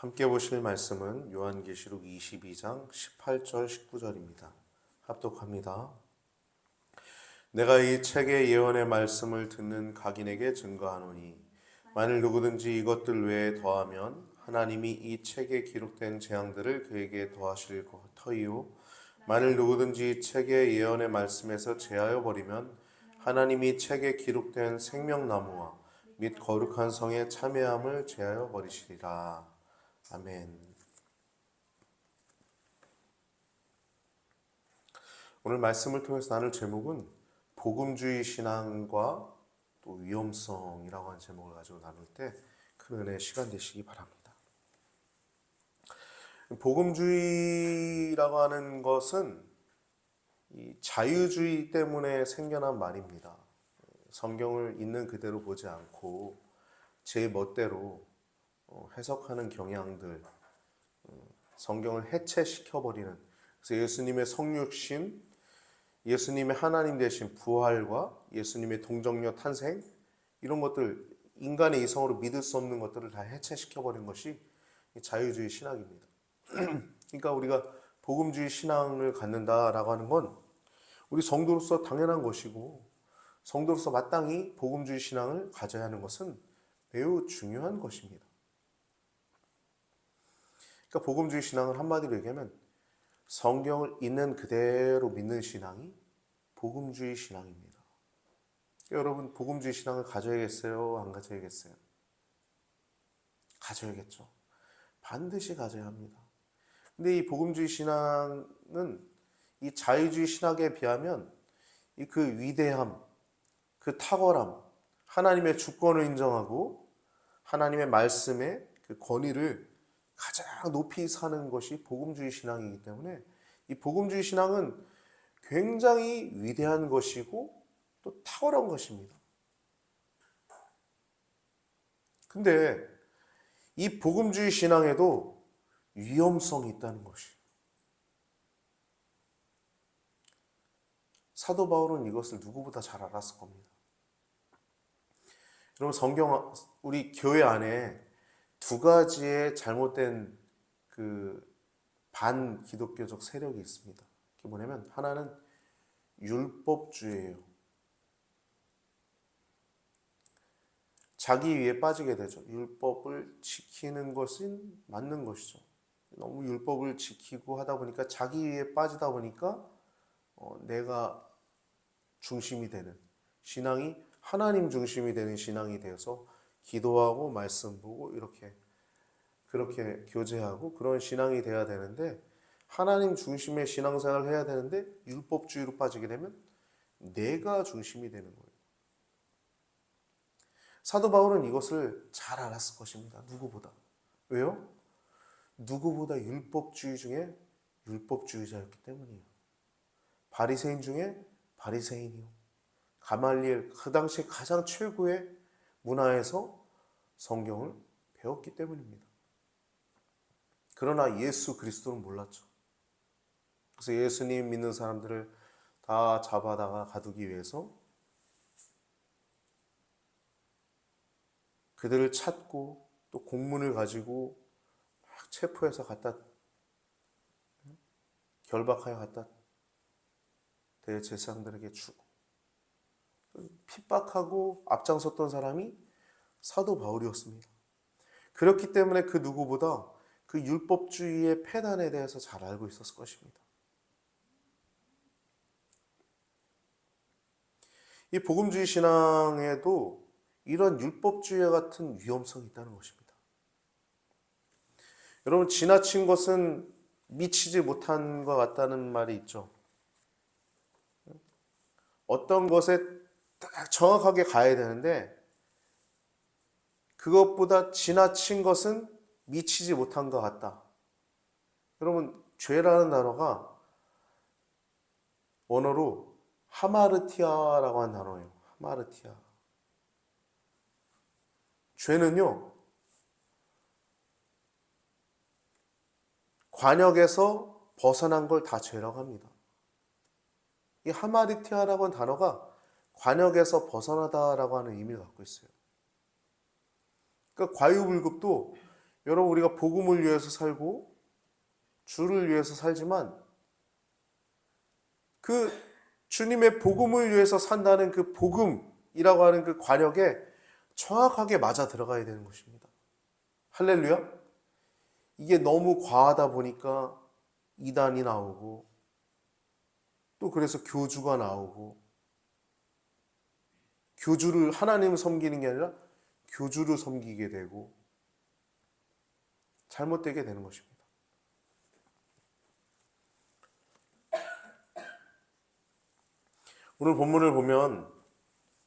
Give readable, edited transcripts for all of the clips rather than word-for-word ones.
함께 보실 말씀은 요한계시록 22장 18절 19절입니다. 합독합니다. 내가 이 책의 예언의 말씀을 듣는 각인에게 증거하노니 만일 누구든지 이것들 외에 더하면 하나님이 이 책에 기록된 재앙들을 그에게 더하실 터이요 만일 누구든지 이 책의 예언의 말씀에서 제하여 버리면 하나님이 책에 기록된 생명나무와 및 거룩한 성의 참회함을 제하여 버리시리라. 아멘. 오늘 말씀을 통해서 나눌 제목은 복음주의 신앙과 또 위험성이라고 하는 제목을 가지고 나눌 때 큰 은혜의 시간 되시기 바랍니다. 복음주의라고 하는 것은 이 자유주의 때문에 생겨난 말입니다. 성경을 있는 그대로 보지 않고 제 멋대로 해석하는 경향들, 성경을 해체시켜버리는, 그래서 예수님의 성육신, 예수님의 하나님 되신 부활과 예수님의 동정녀 탄생, 이런 것들, 인간의 이성으로 믿을 수 없는 것들을 다 해체시켜버린 것이 자유주의 신학입니다. 그러니까 우리가 복음주의 신앙을 갖는다라고 하는 건 우리 성도로서 당연한 것이고, 성도로서 마땅히 복음주의 신앙을 가져야 하는 것은 매우 중요한 것입니다. 그러니까 복음주의 신앙을 한마디로 얘기하면 성경을 있는 그대로 믿는 신앙이 복음주의 신앙입니다. 여러분, 복음주의 신앙을 가져야겠어요? 안 가져야겠어요? 가져야겠죠. 반드시 가져야 합니다. 근데 이 복음주의 신앙은 이 자유주의 신학에 비하면 그 위대함, 그 탁월함, 하나님의 주권을 인정하고 하나님의 말씀의 그 권위를 가장 높이 사는 것이 복음주의 신앙이기 때문에 이 복음주의 신앙은 굉장히 위대한 것이고 또 탁월한 것입니다. 근데 이 복음주의 신앙에도 위험성이 있다는 것이에요. 사도 바울은 이것을 누구보다 잘 알았을 겁니다. 여러분, 성경, 우리 교회 안에 두 가지의 잘못된 그 반기독교적 세력이 있습니다. 그게 뭐냐면 하나는 율법주의예요. 자기 위에 빠지게 되죠. 율법을 지키는 것은 맞는 것이죠. 너무 율법을 지키고 하다 보니까 자기 위에 빠지다 보니까 내가 중심이 되는 신앙이 하나님 중심이 되는 신앙이 되어서 기도하고 말씀 보고 그렇게 교제하고 그런 신앙이 돼야 되는데, 하나님 중심의 신앙생활을 해야 되는데 율법주의로 빠지게 되면 내가 중심이 되는 거예요. 사도 바울은 이것을 잘 알았을 것입니다. 누구보다. 왜요? 누구보다 율법주의 중에 율법주의자였기 때문이에요. 바리새인 중에 바리새인이요. 가말리엘, 그 당시 가장 최고의 문화에서 성경을 배웠기 때문입니다. 그러나 예수 그리스도는 몰랐죠. 그래서 예수님 믿는 사람들을 다 잡아다가 가두기 위해서 그들을 찾고 또 공문을 가지고 막 체포해서 결박하여 갖다 대제사장들에게 주고 핍박하고 앞장섰던 사람이 사도 바울이었습니다. 그렇기 때문에 그 누구보다 그 율법주의의 폐단에 대해서 잘 알고 있었을 것입니다. 이 복음주의 신앙에도 이런 율법주의와 같은 위험성이 있다는 것입니다. 여러분, 지나친 것은 미치지 못한 것 같다는 말이 있죠. 어떤 것에 딱 정확하게 가야 되는데 그것보다 지나친 것은 미치지 못한 것 같다. 여러분, 죄라는 단어가 원어로 하마르티아라고 하는 단어예요. 하마르티아. 죄는요, 관역에서 벗어난 걸 다 죄라고 합니다. 이 하마르티아라고 하는 단어가 관역에서 벗어나다라고 하는 의미를 갖고 있어요. 그러니까 과유불급도 여러분, 우리가 복음을 위해서 살고 주를 위해서 살지만 그 주님의 복음을 위해서 산다는 그 복음이라고 하는 그 관역에 정확하게 맞아 들어가야 되는 것입니다. 할렐루야. 이게 너무 과하다 보니까 이단이 나오고 또 그래서 교주가 나오고 교주를 하나님을 섬기는 게 아니라 교주를 섬기게 되고 잘못되게 되는 것입니다. 오늘 본문을 보면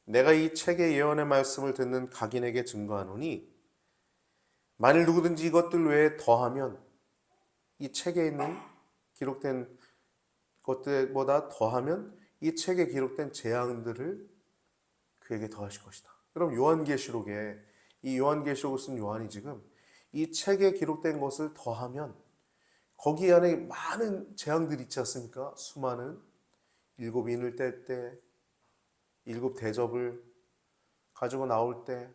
내가 이 책의 예언의 말씀을 듣는 각인에게 증거하노니 만일 누구든지 이것들 외에 더하면 이 책에 있는 기록된 것들보다 더하면 이 책에 기록된 재앙들을 그에게 더하실 것이다. 그럼 요한계시록에 이 요한계시록을 쓴 요한이 지금 이 책에 기록된 것을 더하면 거기 안에 많은 재앙들이 있지 않습니까? 수많은 일곱 인을 뗄 때, 일곱 대접을 가지고 나올 때,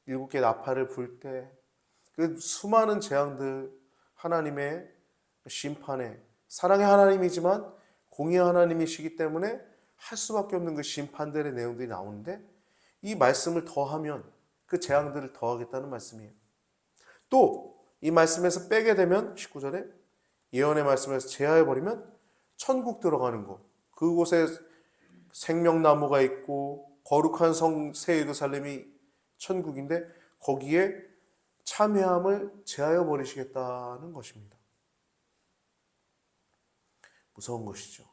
일곱 개 나팔을 불 때, 그 수많은 재앙들, 하나님의 심판에, 사랑의 하나님이지만 공의의 하나님이시기 때문에 할 수밖에 없는 그 심판들의 내용들이 나오는데 이 말씀을 더하면 그 재앙들을 더하겠다는 말씀이에요. 또 이 말씀에서 빼게 되면 19절에 예언의 말씀에서 제하해버리면 천국 들어가는 곳, 그곳에 생명나무가 있고 거룩한 성 새 예루살렘이 천국인데 거기에 참회함을 제하여 버리시겠다는 것입니다. 무서운 것이죠.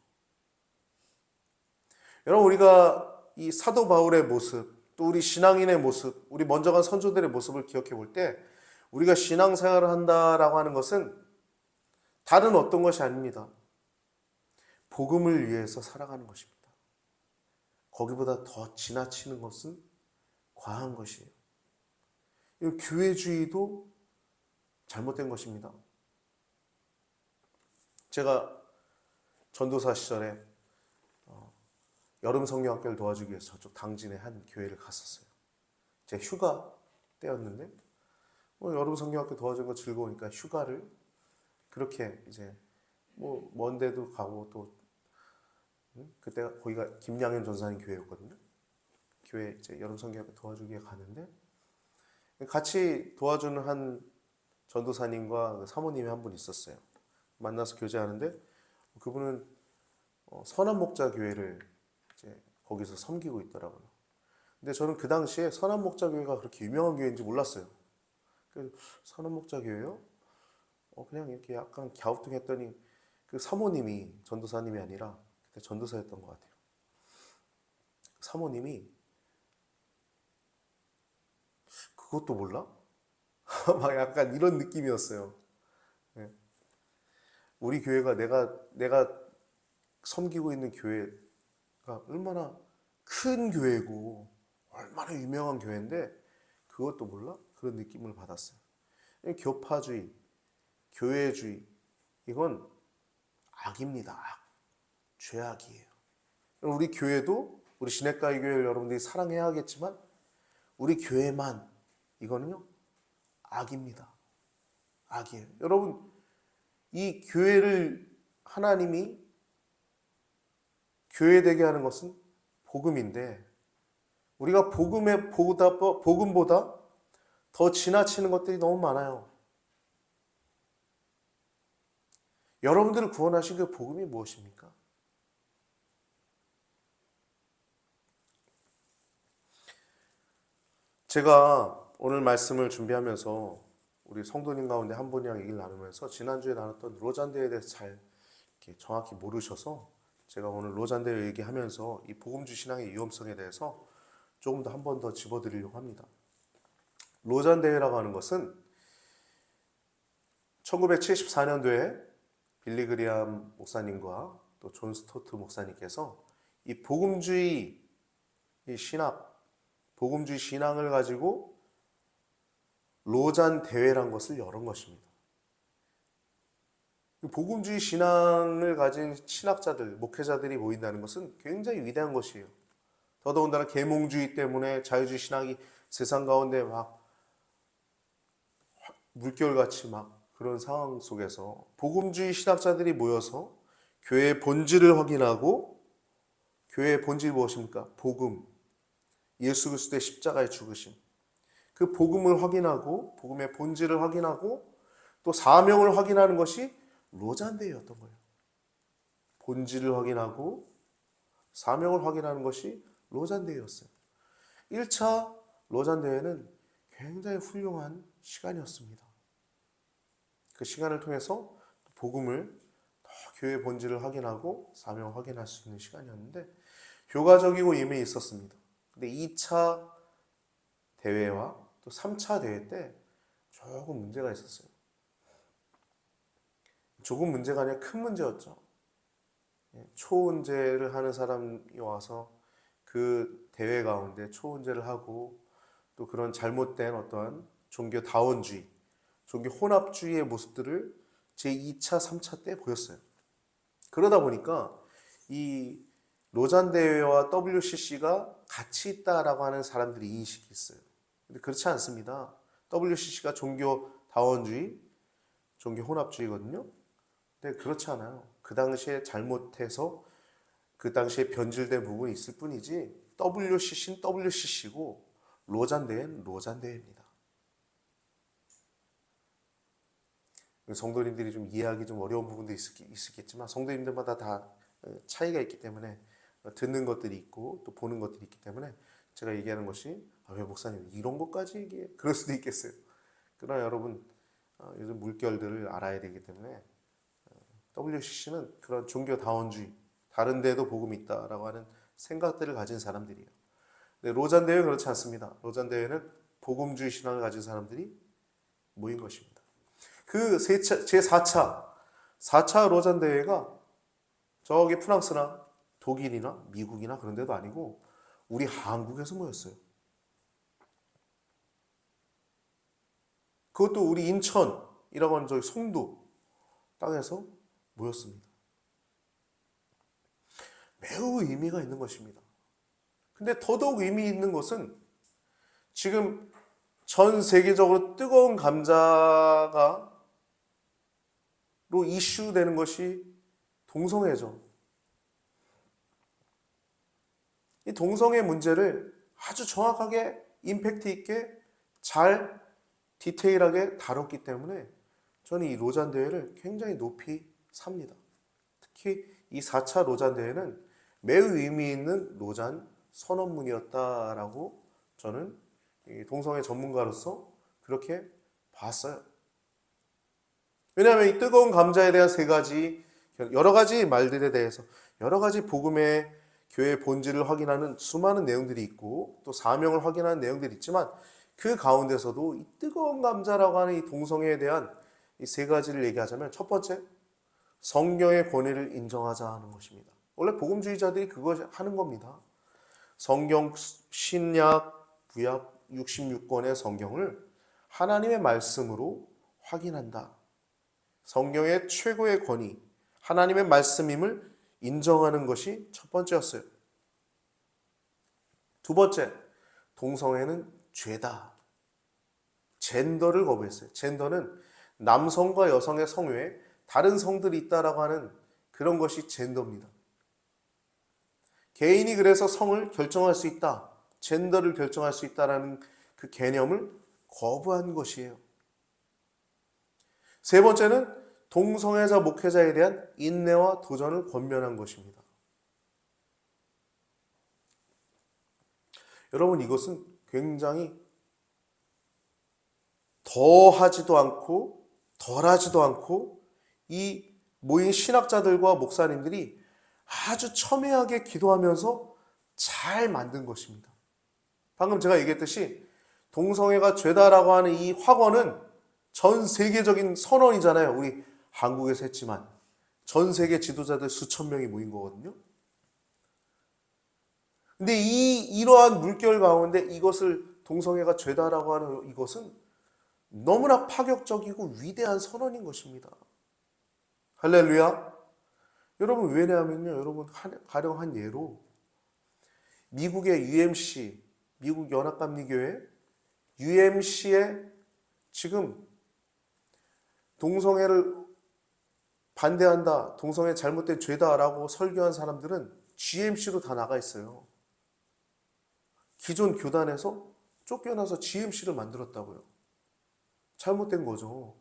여러분, 우리가 이 사도 바울의 모습, 또 우리 신앙인의 모습, 우리 먼저 간 선조들의 모습을 기억해 볼 때 우리가 신앙생활을 한다라고 하는 것은 다른 어떤 것이 아닙니다. 복음을 위해서 살아가는 것입니다. 거기보다 더 지나치는 것은 과한 것이에요. 이 교회주의도 잘못된 것입니다. 제가 전도사 시절에 여름 성경학교를 도와주기 위해서 저쪽 당진의 한 교회를 갔었어요. 제 휴가 때였는데 여름 성경학교 도와준 거 즐거우니까 휴가를 그렇게 이제 먼 데도 가고 또 그때가 거기가 김양현 전사님 교회였거든요. 교회 이제 여름 성경학교 도와주기 위해 가는데 같이 도와주는 한 전도사님과 사모님이 한 분 있었어요. 만나서 교제하는데 그분은 선한 목자 교회를 이제 거기서 섬기고 있더라고요. 근데 저는 그 당시에 선한 목자 교회가 그렇게 유명한 교회인지 몰랐어요. 그래서 선한 목자 교회요? 그냥 이렇게 약간 갸우뚱했더니 그 사모님이 전도사님이 아니라 그때 전도사였던 것 같아요. 사모님이 그것도 몰라? 막 약간 이런 느낌이었어요. 네. 우리 교회가 내가 섬기고 있는 교회가 얼마나 큰 교회고 얼마나 유명한 교회인데 그것도 몰라? 그런 느낌을 받았어요. 교파주의, 교회주의 이건 악입니다. 악. 죄악이에요. 우리 교회도 우리 시냇가의 교회를 여러분들이 사랑해야 하겠지만 우리 교회만 이거는요 악입니다. 악이에요. 여러분 이 교회를 하나님이 교회되게 하는 것은 복음인데 우리가 복음보다 더 지나치는 것들이 너무 많아요. 여러분들을 구원하신 그 복음이 무엇입니까? 제가 오늘 말씀을 준비하면서 우리 성도님 가운데 한 분이랑 얘기를 나누면서 지난주에 나눴던 로잔대에 대해서 잘 이렇게 정확히 모르셔서 제가 오늘 로잔대 얘기하면서 이 복음주의 신앙의 위험성에 대해서 조금 더 한 번 더 집어드리려고 합니다. 로잔대회라고 하는 것은 1974년도에 빌리 그리암 목사님과 또 존 스토트 목사님께서 이 복음주의 신앙을 가지고 로잔 대회란 것을 열은 것입니다. 복음주의 신앙을 가진 신학자들, 목회자들이 모인다는 것은 굉장히 위대한 것이에요. 더더군다나 계몽주의 때문에 자유주의 신학이 세상 가운데 막 물결같이 막 그런 상황 속에서 복음주의 신학자들이 모여서 교회의 본질을 확인하고, 교회의 본질이 무엇입니까? 복음, 예수 그리스도의 십자가의 죽으심, 그 복음을 확인하고 복음의 본질을 확인하고 또 사명을 확인하는 것이 로잔대회였던 거예요. 본질을 확인하고 사명을 확인하는 것이 로잔대회였어요. 1차 로잔대회는 굉장히 훌륭한 시간이었습니다. 그 시간을 통해서 복음을, 교회의 본질을 확인하고 사명을 확인할 수 있는 시간이었는데 효과적이고 의미 있었습니다. 근데 2차 대회와 또 3차 대회 때 조금 문제가 있었어요. 조금 문제가 아니라 큰 문제였죠. 초은제를 하는 사람이 와서 그 대회 가운데 초은제를 하고 또 그런 잘못된 어떠한 종교다원주의, 종교 혼합주의의 모습들을 제2차, 3차 때 보였어요. 그러다 보니까 이 로잔 대회와 WCC가 같이 있다라고 하는 사람들이 인식이 있어요. 근데 그렇지 않습니다. WCC가 종교다원주의, 종교 혼합주의거든요. 근데 그렇지 않아요. 그 당시에 잘못해서 그 당시에 변질된 부분이 있을 뿐이지 WCC는 WCC고 로잔대회는 로잔대회입니다. 성도님들이 좀 이해하기 좀 어려운 부분도 있겠지만 성도님들마다 다 차이가 있기 때문에 듣는 것들이 있고 또 보는 것들이 있기 때문에 제가 얘기하는 것이 왜 목사님 이런 것까지 얘기해? 그럴 수도 있겠어요. 그러나 여러분 요즘 물결들을 알아야 되기 때문에 WCC는 그런 종교다원주의, 다른 데도 복음이 있다라고 하는 생각들을 가진 사람들이에요. 근데 로잔 대회는 그렇지 않습니다. 로잔 대회는 복음주의 신앙을 가진 사람들이 모인 것입니다. 그 제4차, 4차 로잔 대회가 저기 프랑스나 독일이나 미국이나 그런 데도 아니고 우리 한국에서 모였어요. 그것도 우리 인천이라고 하는 저기 송도 땅에서 모였습니다. 매우 의미가 있는 것입니다. 근데 더더욱 의미 있는 것은 지금 전 세계적으로 뜨거운 감자가 로 이슈되는 것이 동성애죠. 이 동성애 문제를 아주 정확하게 임팩트 있게 잘 디테일하게 다뤘기 때문에 저는 이 로잔 대회를 굉장히 높이 삽니다. 특히 이 4차 로잔 대회는 매우 의미 있는 로잔 선언문이었다라고 저는 동성애 전문가로서 그렇게 봤어요. 왜냐하면 이 뜨거운 감자에 대한 세 가지, 여러 가지 말들에 대해서 여러 가지 복음의 교회의 본질을 확인하는 수많은 내용들이 있고 또 사명을 확인하는 내용들이 있지만 그 가운데서도 이 뜨거운 감자라고 하는 이 동성애에 대한 이 세 가지를 얘기하자면 첫 번째, 성경의 권위를 인정하자 하는 것입니다. 원래 복음주의자들이 그거 하는 겁니다. 성경, 신약, 구약 66권의 성경을 하나님의 말씀으로 확인한다. 성경의 최고의 권위, 하나님의 말씀임을 인정하는 것이 첫 번째였어요. 두 번째, 동성애는 죄다. 젠더를 거부했어요. 젠더는 남성과 여성의 성 외에 다른 성들이 있다라고 하는 그런 것이 젠더입니다. 개인이 그래서 성을 결정할 수 있다, 젠더를 결정할 수 있다라는 그 개념을 거부한 것이에요. 세 번째는 동성애자 목회자에 대한 인내와 도전을 권면한 것입니다. 여러분, 이것은 굉장히 더하지도 않고 덜하지도 않고 이 모인 신학자들과 목사님들이 아주 첨예하게 기도하면서 잘 만든 것입니다. 방금 제가 얘기했듯이 동성애가 죄다라고 하는 이 확언은 전 세계적인 선언이잖아요. 우리 한국에서 했지만 전 세계 지도자들 수천 명이 모인 거거든요. 근데 이러한 물결 가운데 이것을 동성애가 죄다라고 하는 이것은 너무나 파격적이고 위대한 선언인 것입니다. 할렐루야. 여러분, 왜냐하면요, 여러분, 가령 한 예로 미국의 UMC, 미국 연합감리교회 UMC에 지금 동성애를 반대한다, 동성애 잘못된 죄다라고 설교한 사람들은 GMC로 다 나가 있어요. 기존 교단에서 쫓겨나서 GMC를 만들었다고요. 잘못된 거죠.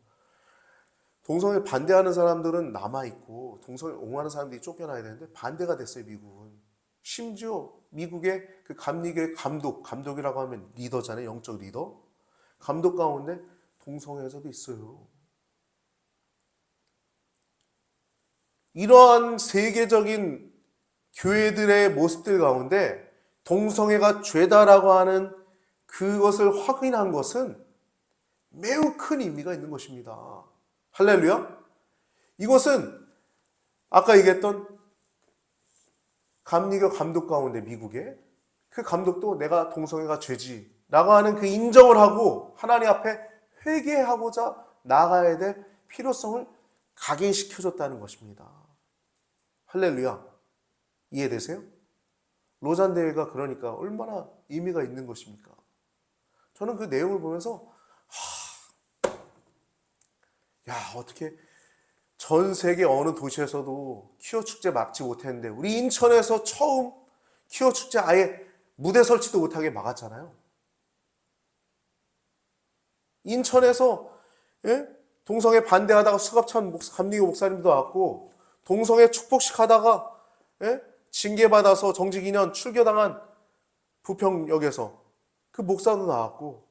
동성애 반대하는 사람들은 남아있고 동성애 옹호하는 사람들이 쫓겨나야 되는데 반대가 됐어요, 미국은. 심지어 미국의 그 감리교의 감독이라고 하면 리더잖아요, 영적 리더. 감독 가운데 동성애자도 있어요. 이러한 세계적인 교회들의 모습들 가운데 동성애가 죄다라고 하는 그것을 확인한 것은 매우 큰 의미가 있는 것입니다. 할렐루야. 이것은 아까 얘기했던 감리교 감독 가운데 미국의 그 감독도 내가 동성애가 죄지 라고 하는 그 인정을 하고 하나님 앞에 회개하고자 나아가야 될 필요성을 각인시켜줬다는 것입니다. 할렐루야. 이해되세요? 로잔 대회가 그러니까 얼마나 의미가 있는 것입니까? 저는 그 내용을 보면서 야, 어떻게 전 세계 어느 도시에서도 퀴어 축제 막지 못했는데 우리 인천에서 처음 퀴어 축제 아예 무대 설치도 못하게 막았잖아요. 인천에서 동성애 반대하다가 수갑찬 감리교 목사님도 왔고 동성애 축복식 하다가 징계받아서 정직 2년 출교당한 부평역에서 그 목사도 나왔고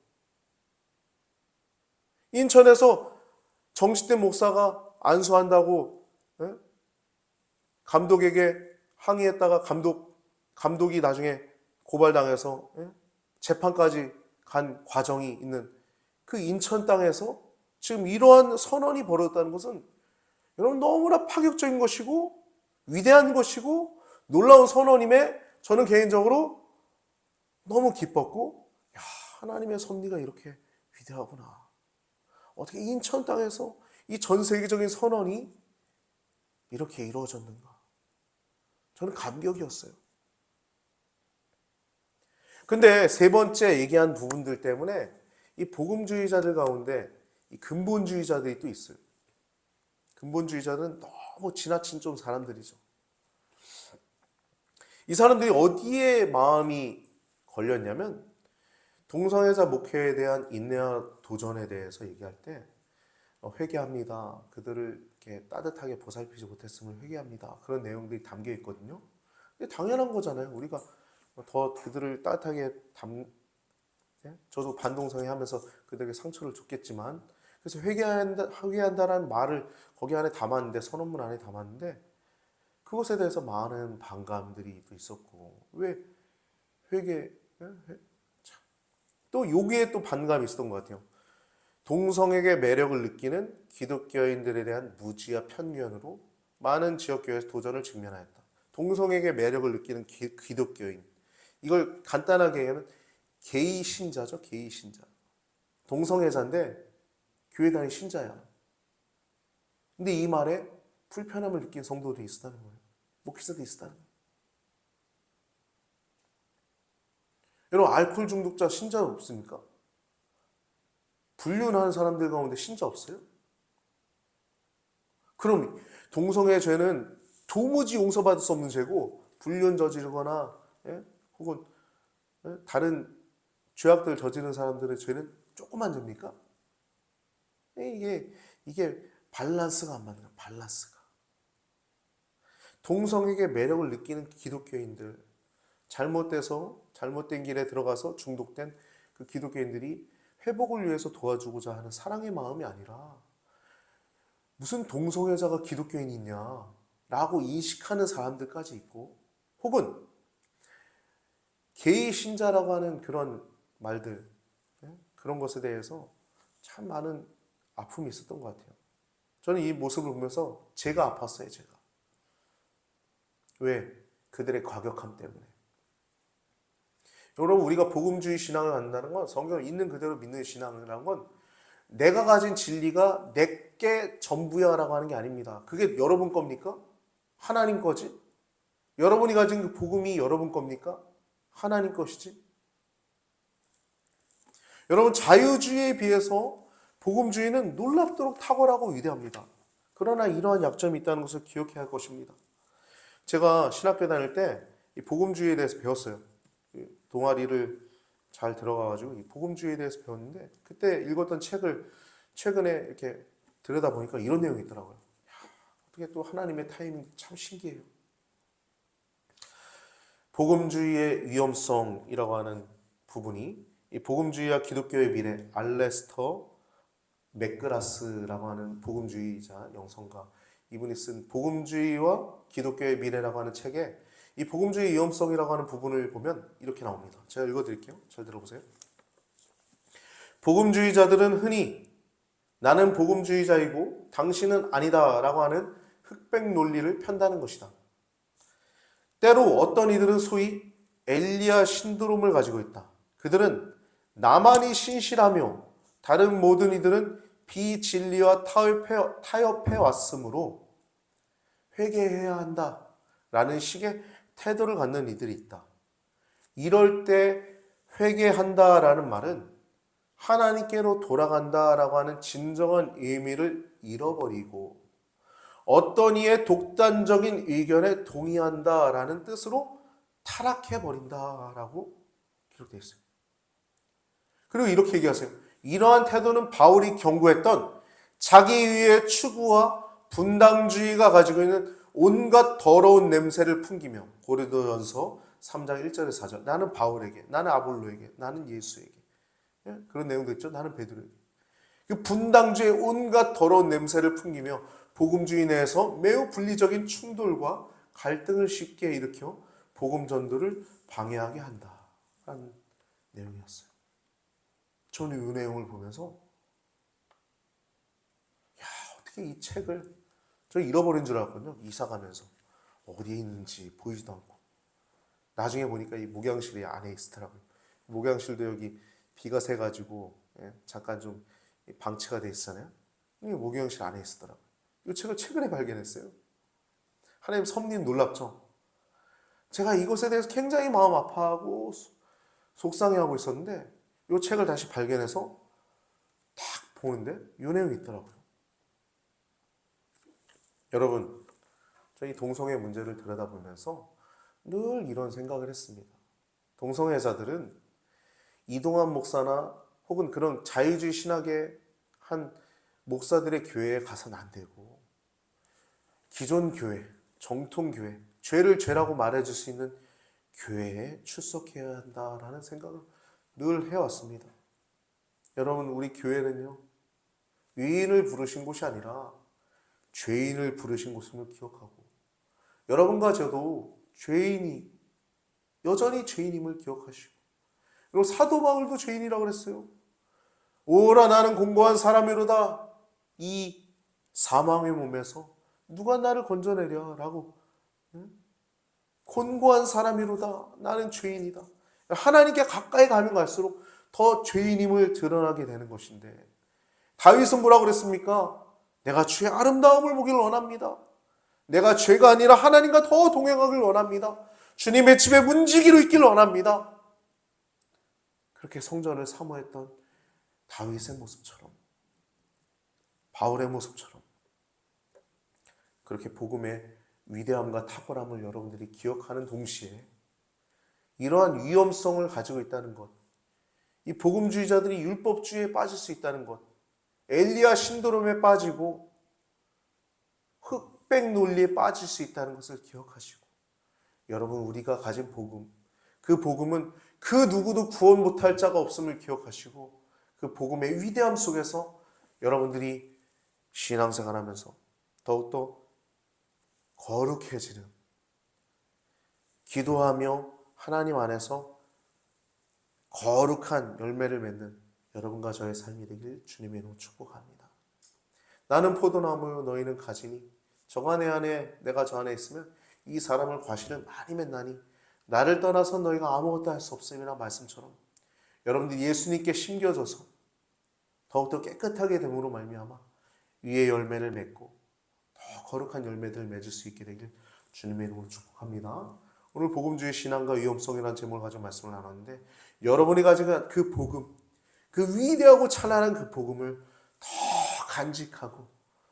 인천에서 정직된 목사가 안수한다고 감독에게 항의했다가 감독이 나중에 고발당해서 재판까지 간 과정이 있는 그 인천 땅에서 지금 이러한 선언이 벌어졌다는 것은 여러분 너무나 파격적인 것이고 위대한 것이고 놀라운 선언임에 저는 개인적으로 너무 기뻤고 야, 하나님의 섭리가 이렇게 위대하구나. 어떻게 인천 땅에서 이 전 세계적인 선언이 이렇게 이루어졌는가. 저는 감격이었어요. 근데 세 번째 얘기한 부분들 때문에 이 복음주의자들 가운데 이 근본주의자들이 또 있어요. 근본주의자들은 너무 지나친 좀 사람들이죠. 이 사람들이 어디에 마음이 걸렸냐면 동성애자 목회에 대한 인내와 도전에 대해서 얘기할 때 회개합니다. 그들을 이렇게 따뜻하게 보살피지 못했음을 회개합니다. 그런 내용들이 담겨 있거든요. 근데 당연한 거잖아요. 우리가 더 그들을 따뜻하게 저도 반동성애 하면서 그들에게 상처를 줬겠지만 그래서 회개한다라는 말을 거기 안에 담았는데 선언문 안에 담았는데 그것에 대해서 많은 반감들이 또 있었고 왜 회개 또 여기에 또 반감이 있었던 것 같아요. 동성애의 매력을 느끼는 기독교인들에 대한 무지와 편견으로 많은 지역교회에서 도전을 직면하였다. 동성애의 매력을 느끼는 기독교인. 이걸 간단하게 얘기하면 게이 신자죠. 게이 신자. 동성애자인데 교회 다니는 신자야. 근데 이 말에 불편함을 느낀 성도들이 있었다는 거예요. 목회자들이 있었다는 거예요. 여러분 알코올 중독자 신자 없습니까? 불륜하는 사람들 가운데 신자 없어요? 그럼 동성애 죄는 도무지 용서받을 수 없는 죄고 불륜 저지르거나 혹은 다른 죄악들 저지른 사람들의 죄는 조그만 죄입니까? 이게 밸런스가 안 맞는 거야. 밸런스가. 동성애의 매력을 느끼는 기독교인들 잘못된 길에 들어가서 중독된 그 기독교인들이 회복을 위해서 도와주고자 하는 사랑의 마음이 아니라 무슨 동성애자가 기독교인이 있냐라고 인식하는 사람들까지 있고 혹은 게이 신자라고 하는 그런 말들 그런 것에 대해서 참 많은 아픔이 있었던 것 같아요. 저는 이 모습을 보면서 제가 아팠어요. 제가. 왜? 그들의 과격함 때문에. 여러분 우리가 복음주의 신앙을 갖는다는 건 성경을 있는 그대로 믿는 신앙이라는 건 내가 가진 진리가 내게 전부야라고 하는 게 아닙니다. 그게 여러분 겁니까? 하나님 거지? 여러분이 가진 그 복음이 여러분 겁니까? 하나님 것이지? 여러분 자유주의에 비해서 복음주의는 놀랍도록 탁월하고 위대합니다. 그러나 이러한 약점이 있다는 것을 기억해야 할 것입니다. 제가 신학교 다닐 때 이 복음주의에 대해서 배웠어요. 동아리를 잘 들어가가지고 이 복음주의에 대해서 배웠는데, 그때 읽었던 책을 최근에 이렇게 들여다보니까 이런 내용이 있더라고요. 어떻게 또 하나님의 타이밍 참 신기해요. 복음주의의 위험성이라고 하는 부분이, 이 복음주의와 기독교의 미래, 알레스터 맥그라스라고 하는 복음주의자 영성가, 이분이 쓴 복음주의와 기독교의 미래라고 하는 책에 이 복음주의 위험성이라고 하는 부분을 보면 이렇게 나옵니다. 제가 읽어드릴게요. 잘 들어보세요. 복음주의자들은 흔히 나는 복음주의자이고 당신은 아니다 라고 하는 흑백 논리를 편다는 것이다. 때로 어떤 이들은 소위 엘리야 신드롬을 가지고 있다. 그들은 나만이 신실하며 다른 모든 이들은 비진리와 타협해 왔으므로 회개해야 한다 라는 식의 태도를 갖는 이들이 있다. 이럴 때 회개한다 라는 말은 하나님께로 돌아간다 라고 하는 진정한 의미를 잃어버리고 어떤 이의 독단적인 의견에 동의한다 라는 뜻으로 타락해버린다 라고 기록되어 있어요. 그리고 이렇게 얘기하세요. 이러한 태도는 바울이 경고했던 자기의의 추구와 분당주의가 가지고 있는 온갖 더러운 냄새를 풍기며, 고린도전서 3장 1절에서 4절, 나는 바울에게, 나는 아볼로에게, 나는 예수에게, 그런 내용도 있죠. 나는 베드로에게. 그 분당주의의 온갖 더러운 냄새를 풍기며 복음주의 내에서 매우 분리적인 충돌과 갈등을 쉽게 일으켜 복음 전도를 방해하게 한다라는 내용이었어요. 저는 이 내용을 보면서 어떻게 이 책을 저 잃어버린 줄 알았거든요. 이사 가면서 어디에 있는지 보이지도 않고, 나중에 보니까 이 목양실이 안에 있더라고요. 목양실도 여기 비가 새가지고 잠깐 좀 방치가 돼 있잖아요. 이 목양실 안에 있더라고요. 이 책을 최근에 발견했어요. 하나님 섭리는 놀랍죠. 제가 이것에 대해서 굉장히 마음 아파하고 속상해하고 있었는데 이 책을 다시 발견해서 딱 보는데 이 내용이 있더라고요. 여러분, 저희 동성애 문제를 들여다보면서 늘 이런 생각을 했습니다. 동성애자들은 이동환 목사나 혹은 그런 자유주의 신학의 한 목사들의 교회에 가서는 안 되고, 기존 교회, 정통 교회, 죄를 죄라고 말해줄 수 있는 교회에 출석해야 한다라는 생각을 늘 해왔습니다. 여러분, 우리 교회는요, 의인을 부르신 곳이 아니라 죄인을 부르신 곳임을 기억하고, 여러분과 저도 여전히 죄인임을 기억하시고, 그리고 사도 바울도 죄인이라고 그랬어요. 오라 나는 공고한 사람이로다. 이 사망의 몸에서 누가 나를 건져내랴 라고, 곤고한 사람이로다. 나는 죄인이다. 하나님께 가까이 가면 갈수록 더 죄인임을 드러나게 되는 것인데, 다윗은 뭐라고 그랬습니까? 내가 주의 아름다움을 보기를 원합니다. 내가 죄가 아니라 하나님과 더 동행하길 원합니다. 주님의 집에 문지기로 있기를 원합니다. 그렇게 성전을 사모했던 다윗의 모습처럼, 바울의 모습처럼, 그렇게 복음의 위대함과 탁월함을 여러분들이 기억하는 동시에 이러한 위험성을 가지고 있다는 것, 이 복음주의자들이 율법주의에 빠질 수 있다는 것, 엘리야 신드롬에 빠지고 흑백 논리에 빠질 수 있다는 것을 기억하시고, 여러분, 우리가 가진 복음, 그 복음은 그 누구도 구원 못할 자가 없음을 기억하시고, 그 복음의 위대함 속에서 여러분들이 신앙생활하면서 더욱더 거룩해지는, 기도하며 하나님 안에서 거룩한 열매를 맺는 여러분과 저의 삶이 되길 주님의 이름으로 축복합니다. 나는 포도나무요 너희는 가지니 저가 내 안에 내가 저 안에 있으면 이 사람을 과실을 많이 맺나니 나를 떠나서 너희가 아무것도 할 수 없음이라 말씀처럼, 여러분들이 예수님께 심겨져서 더욱더 깨끗하게 됨으로 말미암아 위의 열매를 맺고 더 거룩한 열매들을 맺을 수 있게 되길 주님의 이름으로 축복합니다. 오늘 복음주의 신앙과 위험성이라는 제목을 가지고 말씀을 나눴는데, 여러분이 가진 그 복음, 그 위대하고 찬란한 그 복음을 더 간직하고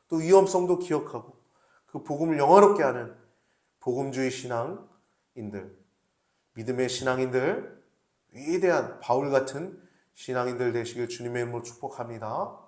또 위험성도 기억하고 그 복음을 영화롭게 하는 복음주의 신앙인들, 믿음의 신앙인들, 위대한 바울 같은 신앙인들 되시길 주님의 이름으로 축복합니다.